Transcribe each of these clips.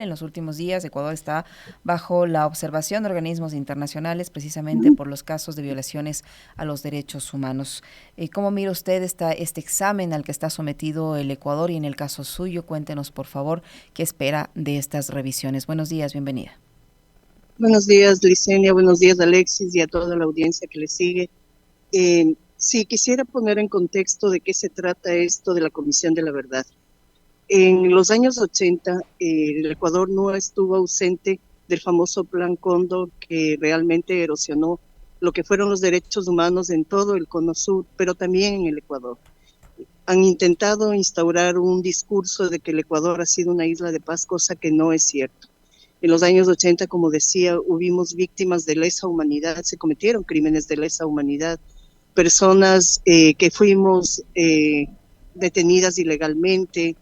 En los últimos días, Ecuador está bajo la observación de organismos internacionales precisamente por los casos de violaciones a los derechos humanos. ¿Cómo mira usted este examen al que está sometido el Ecuador y en el caso suyo? Cuéntenos, por favor, qué espera de estas revisiones. Buenos días, bienvenida. Buenos días, Licenia, buenos días, Alexis, y a toda la audiencia que le sigue. Sí, quisiera poner en contexto de qué se trata esto de la Comisión de la Verdad. En los años 80, el Ecuador no estuvo ausente del famoso Plan Cóndor, que realmente erosionó lo que fueron los derechos humanos en todo el Cono Sur, pero también en el Ecuador. Han intentado instaurar un discurso de que el Ecuador ha sido una isla de paz, cosa que no es cierto. En los años 80, como decía, hubimos víctimas de lesa humanidad, se cometieron crímenes de lesa humanidad, personas que fuimos detenidas ilegalmente,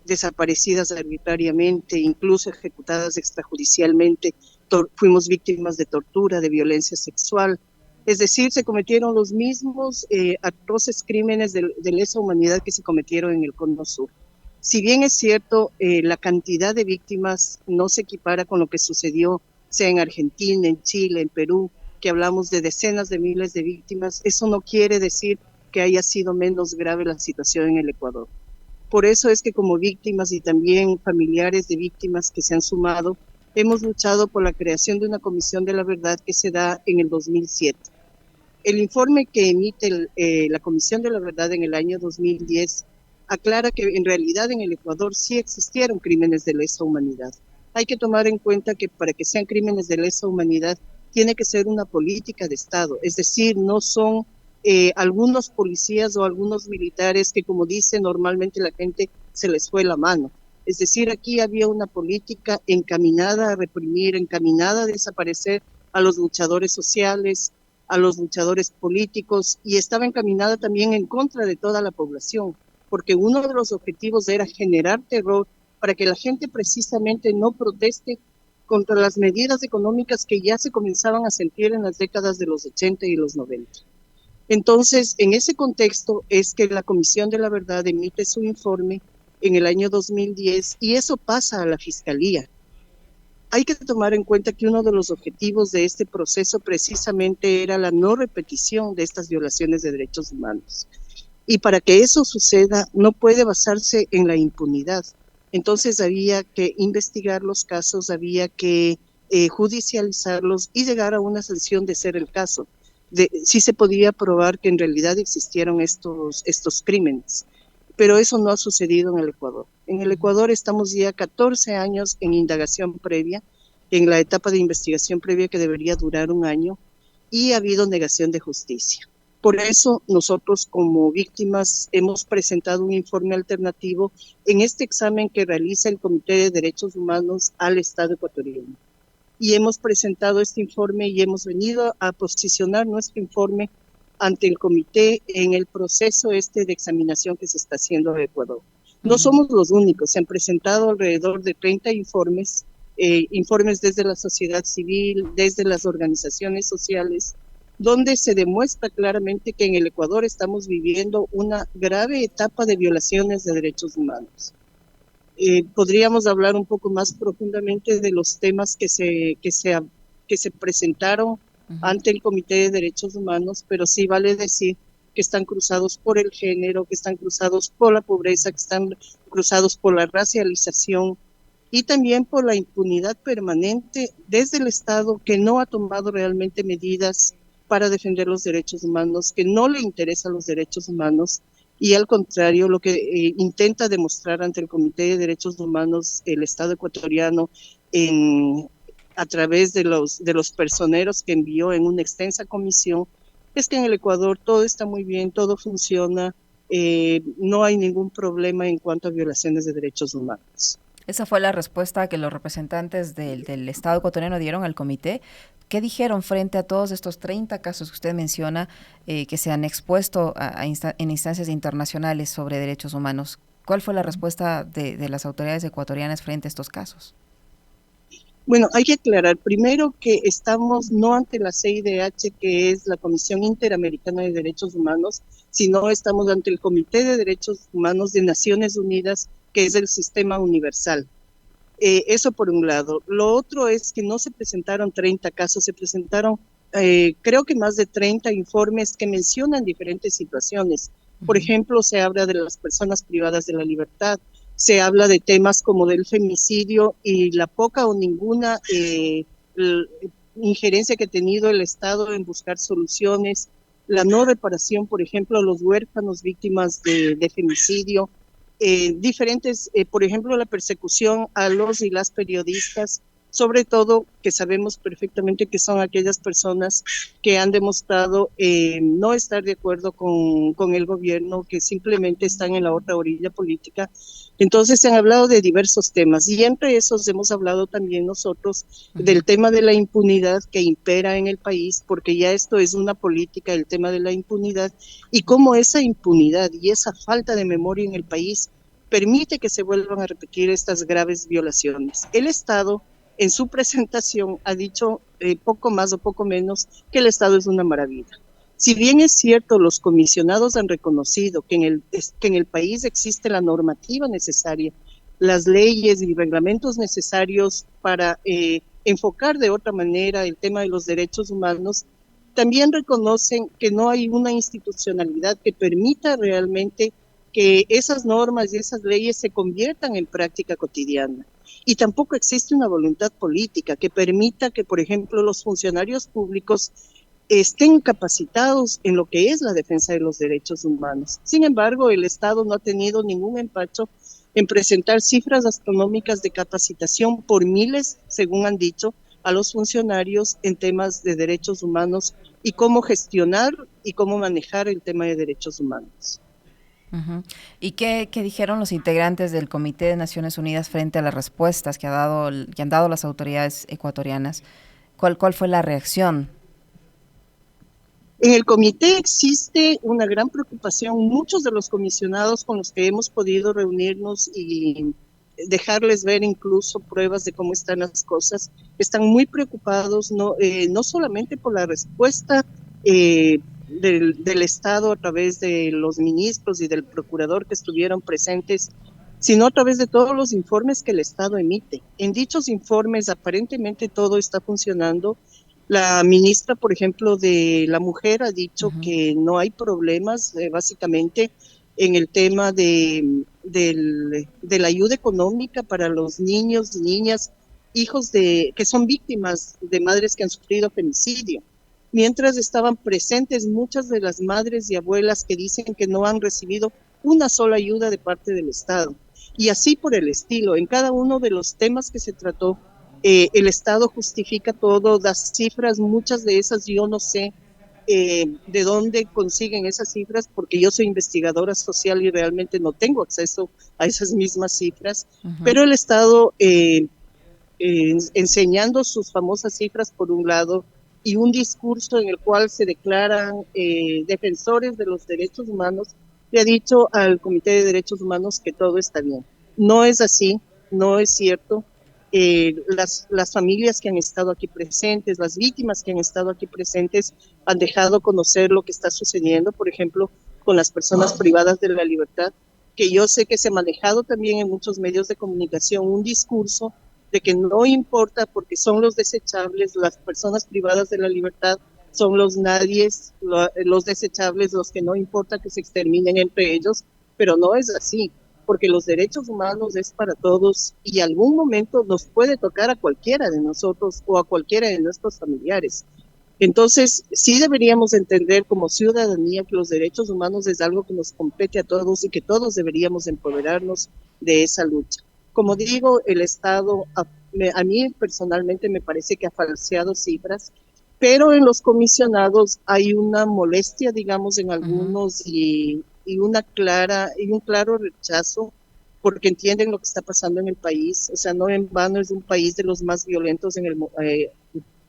desaparecidas arbitrariamente, incluso ejecutadas extrajudicialmente, fuimos víctimas de tortura, de violencia sexual. Es decir, se cometieron los mismos atroces crímenes de lesa humanidad que se cometieron en el Cono Sur. Si bien es cierto, la cantidad de víctimas no se equipara con lo que sucedió, sea en Argentina, en Chile, en Perú, que hablamos de decenas de miles de víctimas, eso no quiere decir que haya sido menos grave la situación en el Ecuador. Por eso es que como víctimas y también familiares de víctimas que se han sumado, hemos luchado por la creación de una comisión de la verdad que se da en el 2007. El informe que emite la Comisión de la Verdad en el año 2010 aclara que en realidad en el Ecuador sí existieron crímenes de lesa humanidad. Hay que tomar en cuenta que para que sean crímenes de lesa humanidad tiene que ser una política de Estado, es decir, no son algunos policías o algunos militares que, como dice normalmente la gente, se les fue la mano. Es decir, aquí había una política encaminada a reprimir, encaminada a desaparecer a los luchadores sociales, a los luchadores políticos, y estaba encaminada también en contra de toda la población, porque uno de los objetivos era generar terror para que la gente precisamente no proteste contra las medidas económicas que ya se comenzaban a sentir en las décadas de los 80 y los 90. Entonces, en ese contexto es que la Comisión de la Verdad emite su informe en el año 2010 y eso pasa a la Fiscalía. Hay que tomar en cuenta que uno de los objetivos de este proceso precisamente era la no repetición de estas violaciones de derechos humanos. Y para que eso suceda no puede basarse en la impunidad. Entonces había que investigar los casos, había que judicializarlos y llegar a una sanción de ser el caso. Sí se podía probar que en realidad existieron estos crímenes, pero eso no ha sucedido en el Ecuador. En el Ecuador estamos ya 14 años en indagación previa, en la etapa de investigación previa que debería durar un año, y ha habido negación de justicia. Por eso nosotros como víctimas hemos presentado un informe alternativo en este examen que realiza el Comité de Derechos Humanos al Estado ecuatoriano. Y hemos presentado este informe y hemos venido a posicionar nuestro informe ante el comité en el proceso de examinación que se está haciendo de Ecuador. No somos los únicos, se han presentado alrededor de 30 informes, informes desde la sociedad civil, desde las organizaciones sociales, donde se demuestra claramente que en el Ecuador estamos viviendo una grave etapa de violaciones de derechos humanos. Podríamos hablar un poco más profundamente de los temas que se presentaron ante el Comité de Derechos Humanos, pero sí vale decir que están cruzados por el género, que están cruzados por la pobreza, que están cruzados por la racialización y también por la impunidad permanente desde el Estado, que no ha tomado realmente medidas para defender los derechos humanos, que no le interesan los derechos humanos, y al contrario, lo que intenta demostrar ante el Comité de Derechos Humanos el Estado ecuatoriano a través de los personeros que envió en una extensa comisión, es que en el Ecuador todo está muy bien, todo funciona, no hay ningún problema en cuanto a violaciones de derechos humanos. Esa fue la respuesta que los representantes del Estado ecuatoriano dieron al comité. ¿Qué dijeron frente a todos estos 30 casos que usted menciona que se han expuesto en instancias internacionales sobre derechos humanos? ¿Cuál fue la respuesta de las autoridades ecuatorianas frente a estos casos? Bueno, hay que aclarar primero que estamos no ante la CIDH, que es la Comisión Interamericana de Derechos Humanos, sino estamos ante el Comité de Derechos Humanos de Naciones Unidas, que es el sistema universal. Eso por un lado. Lo otro es que no se presentaron 30 casos, se presentaron creo que más de 30 informes que mencionan diferentes situaciones. Por ejemplo, se habla de las personas privadas de la libertad, se habla de temas como del femicidio y la poca o ninguna injerencia que ha tenido el Estado en buscar soluciones, la no reparación, por ejemplo, a los huérfanos víctimas de femicidio, diferentes, por ejemplo, la persecución a los y las periodistas, sobre todo que sabemos perfectamente que son aquellas personas que han demostrado no estar de acuerdo con el gobierno, que simplemente están en la otra orilla política. Entonces se han hablado de diversos temas y entre esos hemos hablado también nosotros del tema de la impunidad que impera en el país, porque ya esto es una política, el tema de la impunidad, y cómo esa impunidad y esa falta de memoria en el país permite que se vuelvan a repetir estas graves violaciones. El Estado en su presentación ha dicho poco más o poco menos que el Estado es una maravilla. Si bien es cierto, los comisionados han reconocido que en el país existe la normativa necesaria, las leyes y reglamentos necesarios para enfocar de otra manera el tema de los derechos humanos, también reconocen que no hay una institucionalidad que permita realmente que esas normas y esas leyes se conviertan en práctica cotidiana. Y tampoco existe una voluntad política que permita que, por ejemplo, los funcionarios públicos estén capacitados en lo que es la defensa de los derechos humanos. Sin embargo, el Estado no ha tenido ningún empacho en presentar cifras astronómicas de capacitación por miles, según han dicho, a los funcionarios en temas de derechos humanos y cómo gestionar y cómo manejar el tema de derechos humanos. ¿Y qué dijeron los integrantes del Comité de Naciones Unidas frente a las respuestas que han dado las autoridades ecuatorianas? ¿Cuál fue la reacción? En el comité existe una gran preocupación. Muchos de los comisionados con los que hemos podido reunirnos y dejarles ver incluso pruebas de cómo están las cosas, están muy preocupados, no solamente por la respuesta del Estado a través de los ministros y del procurador que estuvieron presentes, sino a través de todos los informes que el Estado emite. En dichos informes aparentemente todo está funcionando. La ministra, por ejemplo, de la mujer ha dicho que no hay problemas, básicamente, en el tema de la ayuda económica para los niños y niñas, hijos que son víctimas de madres que han sufrido femicidio. Mientras estaban presentes muchas de las madres y abuelas que dicen que no han recibido una sola ayuda de parte del Estado. Y así por el estilo, en cada uno de los temas que se trató, el Estado justifica todo, das cifras, muchas de esas yo no sé de dónde consiguen esas cifras, porque yo soy investigadora social y realmente no tengo acceso a esas mismas cifras, pero el Estado enseñando sus famosas cifras por un lado y un discurso en el cual se declaran defensores de los derechos humanos, le ha dicho al Comité de Derechos Humanos que todo está bien. No es así, no es cierto. Las familias que han estado aquí presentes, las víctimas que han estado aquí presentes, han dejado conocer lo que está sucediendo, por ejemplo, con las personas privadas de la libertad, que yo sé que se ha manejado también en muchos medios de comunicación un discurso de que no importa porque son los desechables, las personas privadas de la libertad son los nadies, los desechables, los que no importa que se exterminen entre ellos, pero no es así, porque los derechos humanos es para todos y algún momento nos puede tocar a cualquiera de nosotros o a cualquiera de nuestros familiares. Entonces, sí deberíamos entender como ciudadanía que los derechos humanos es algo que nos compete a todos y que todos deberíamos empoderarnos de esa lucha. Como digo, el Estado, a mí personalmente me parece que ha falseado cifras, pero en los comisionados hay una molestia, digamos, en algunos y un claro rechazo porque entienden lo que está pasando en el país. O sea, no en vano es un país de los más violentos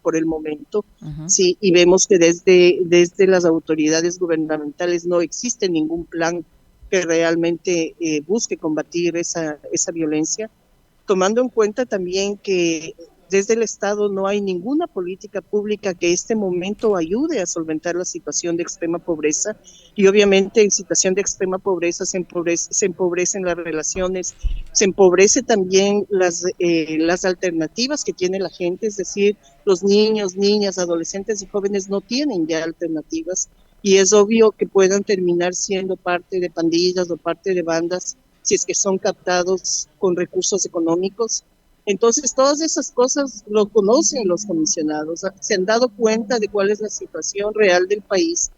por el momento, sí, y vemos que desde las autoridades gubernamentales no existe ningún plan que realmente busque combatir esa violencia, tomando en cuenta también que desde el Estado no hay ninguna política pública que en este momento ayude a solventar la situación de extrema pobreza, y obviamente en situación de extrema pobreza se empobrecen las relaciones, se empobrece también las alternativas que tiene la gente, es decir, los niños, niñas, adolescentes y jóvenes no tienen ya alternativas, y es obvio que puedan terminar siendo parte de pandillas o parte de bandas si es que son captados con recursos económicos. Entonces, todas esas cosas lo conocen los comisionados, se han dado cuenta de cuál es la situación real del país,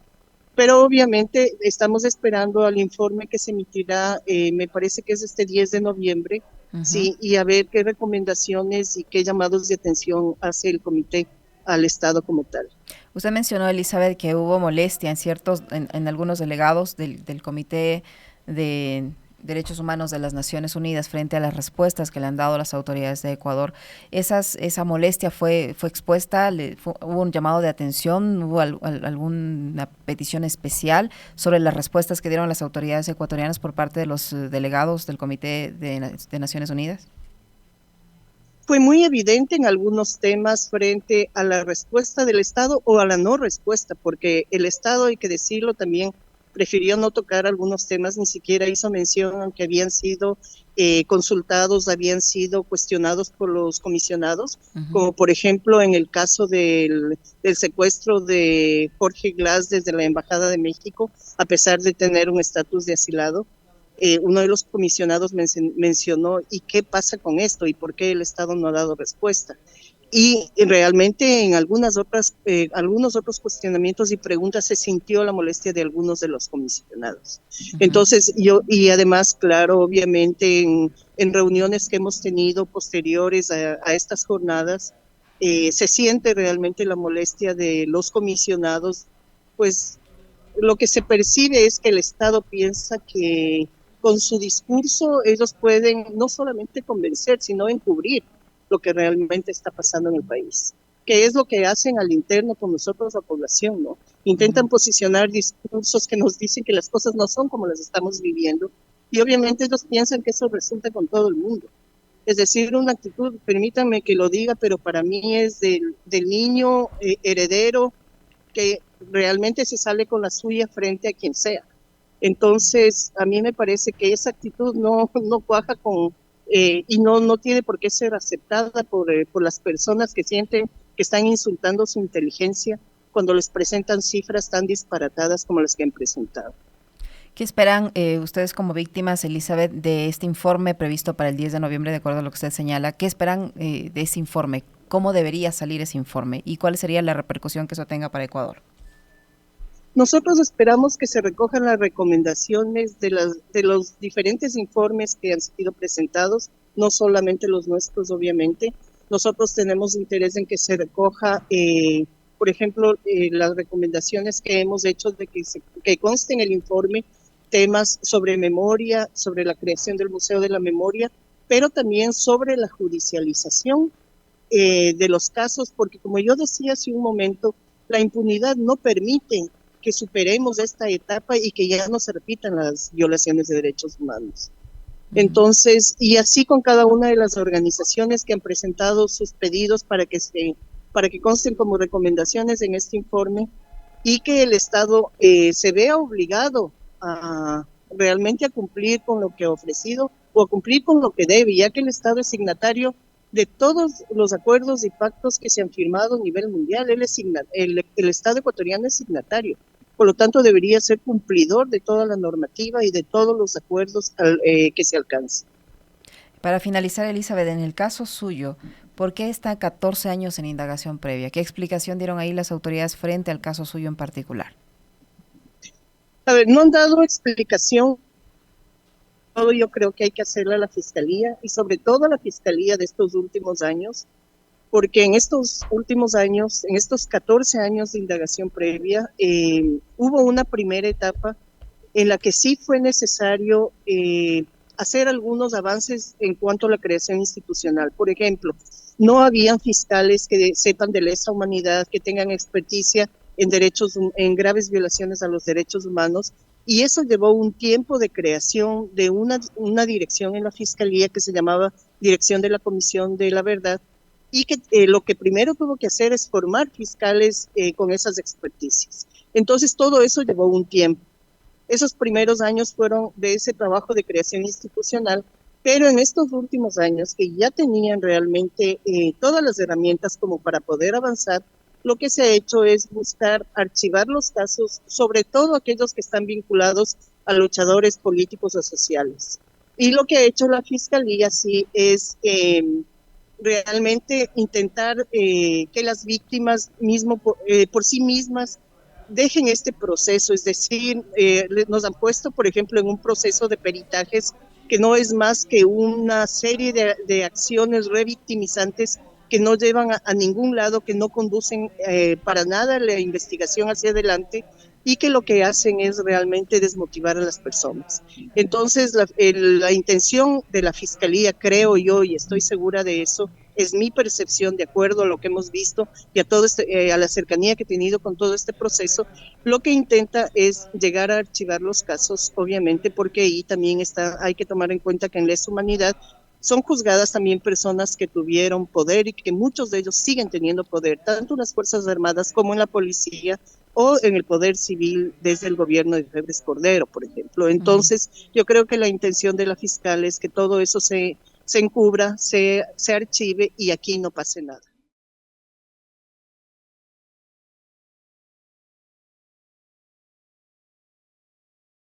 pero obviamente estamos esperando al informe que se emitirá, me parece que es este 10 de noviembre, Ujú. sí, y a ver qué recomendaciones y qué llamados de atención hace el comité al Estado como tal. Usted mencionó, Elizabeth, que hubo molestia en algunos delegados del Comité de Derechos Humanos de las Naciones Unidas frente a las respuestas que le han dado las autoridades de Ecuador. Esa molestia fue expuesta, hubo un llamado de atención, hubo alguna petición especial sobre las respuestas que dieron las autoridades ecuatorianas por parte de los delegados del Comité de Naciones Unidas. Fue muy evidente en algunos temas frente a la respuesta del Estado o a la no respuesta, porque el Estado, hay que decirlo también, prefirió no tocar algunos temas, ni siquiera hizo mención, aunque habían sido consultados, habían sido cuestionados por los comisionados, Ujú. como por ejemplo en el caso del secuestro de Jorge Glass desde la Embajada de México, a pesar de tener un estatus de asilado. Uno de los comisionados mencionó, ¿y qué pasa con esto? ¿Y por qué el Estado no ha dado respuesta? Y realmente en algunos otros cuestionamientos y preguntas se sintió la molestia de algunos de los comisionados. Ujú. Entonces, y además, claro, obviamente en reuniones que hemos tenido posteriores a estas jornadas, se siente realmente la molestia de los comisionados, pues lo que se percibe es que el Estado piensa que con su discurso ellos pueden no solamente convencer, sino encubrir lo que realmente está pasando en el país, que es lo que hacen al interno con nosotros, la población, ¿no? Intentan Ujú. posicionar discursos que nos dicen que las cosas no son como las estamos viviendo, y obviamente ellos piensan que eso resulta con todo el mundo. Es decir, una actitud, permítanme que lo diga, pero para mí es del niño heredero que realmente se sale con la suya frente a quien sea. Entonces, a mí me parece que esa actitud no cuaja con, y no tiene por qué ser aceptada por las personas que sienten que están insultando su inteligencia cuando les presentan cifras tan disparatadas como las que han presentado. ¿Qué esperan ustedes como víctimas, Elizabeth, de este informe previsto para el 10 de noviembre, de acuerdo a lo que usted señala? ¿Qué esperan de ese informe? ¿Cómo debería salir ese informe? ¿Y cuál sería la repercusión que eso tenga para Ecuador? Nosotros esperamos que se recojan las recomendaciones de los diferentes informes que han sido presentados, no solamente los nuestros, obviamente. Nosotros tenemos interés en que se recoja, por ejemplo, las recomendaciones que hemos hecho de que conste en el informe temas sobre memoria, sobre la creación del Museo de la Memoria, pero también sobre la judicialización de los casos, porque como yo decía hace un momento, la impunidad no permite que superemos esta etapa y que ya no se repitan las violaciones de derechos humanos. Ujú. Entonces, y así con cada una de las organizaciones que han presentado sus pedidos para que consten como recomendaciones en este informe, y que el Estado se vea obligado a realmente a cumplir con lo que ha ofrecido o a cumplir con lo que debe, ya que el Estado es signatario de todos los acuerdos y pactos que se han firmado a nivel mundial. El Estado ecuatoriano es signatario, por lo tanto debería ser cumplidor de toda la normativa y de todos los acuerdos que se alcancen. Para finalizar, Elizabeth, en el caso suyo, ¿por qué está 14 años en indagación previa? ¿Qué explicación dieron ahí las autoridades frente al caso suyo en particular? A ver, no han dado explicación. Todo yo creo que hay que hacerle a la Fiscalía, y sobre todo a la Fiscalía de estos últimos años, porque en estos últimos años, en estos 14 años de indagación previa, hubo una primera etapa en la que sí fue necesario hacer algunos avances en cuanto a la creación institucional. Por ejemplo, no habían fiscales que sepan de lesa humanidad, que tengan experticia en graves violaciones a los derechos humanos, y eso llevó un tiempo de creación de una dirección en la Fiscalía que se llamaba Dirección de la Comisión de la Verdad, y que lo que primero tuvo que hacer es formar fiscales con esas experticias. Entonces todo eso llevó un tiempo. Esos primeros años fueron de ese trabajo de creación institucional, pero en estos últimos años que ya tenían realmente todas las herramientas como para poder avanzar, lo que se ha hecho es buscar archivar los casos, sobre todo aquellos que están vinculados a luchadores políticos o sociales. Y lo que ha hecho la Fiscalía sí es realmente intentar que las víctimas mismo por sí mismas dejen este proceso, es decir, nos han puesto, por ejemplo, en un proceso de peritajes que no es más que una serie de acciones revictimizantes que no llevan a ningún lado, que no conducen para nada la investigación hacia adelante y que lo que hacen es realmente desmotivar a las personas. Entonces, la intención de la Fiscalía, creo yo, y estoy segura de eso, es mi percepción de acuerdo a lo que hemos visto y a, a la cercanía que he tenido con todo este proceso, lo que intenta es llegar a archivar los casos, obviamente, porque ahí también hay que tomar en cuenta que en lesa humanidad son juzgadas también personas que tuvieron poder y que muchos de ellos siguen teniendo poder, tanto en las Fuerzas Armadas como en la policía o en el poder civil desde el gobierno de Febres Cordero, por ejemplo. Ujú. Entonces, yo creo que la intención de la fiscal es que todo eso se encubra, se archive y aquí no pase nada.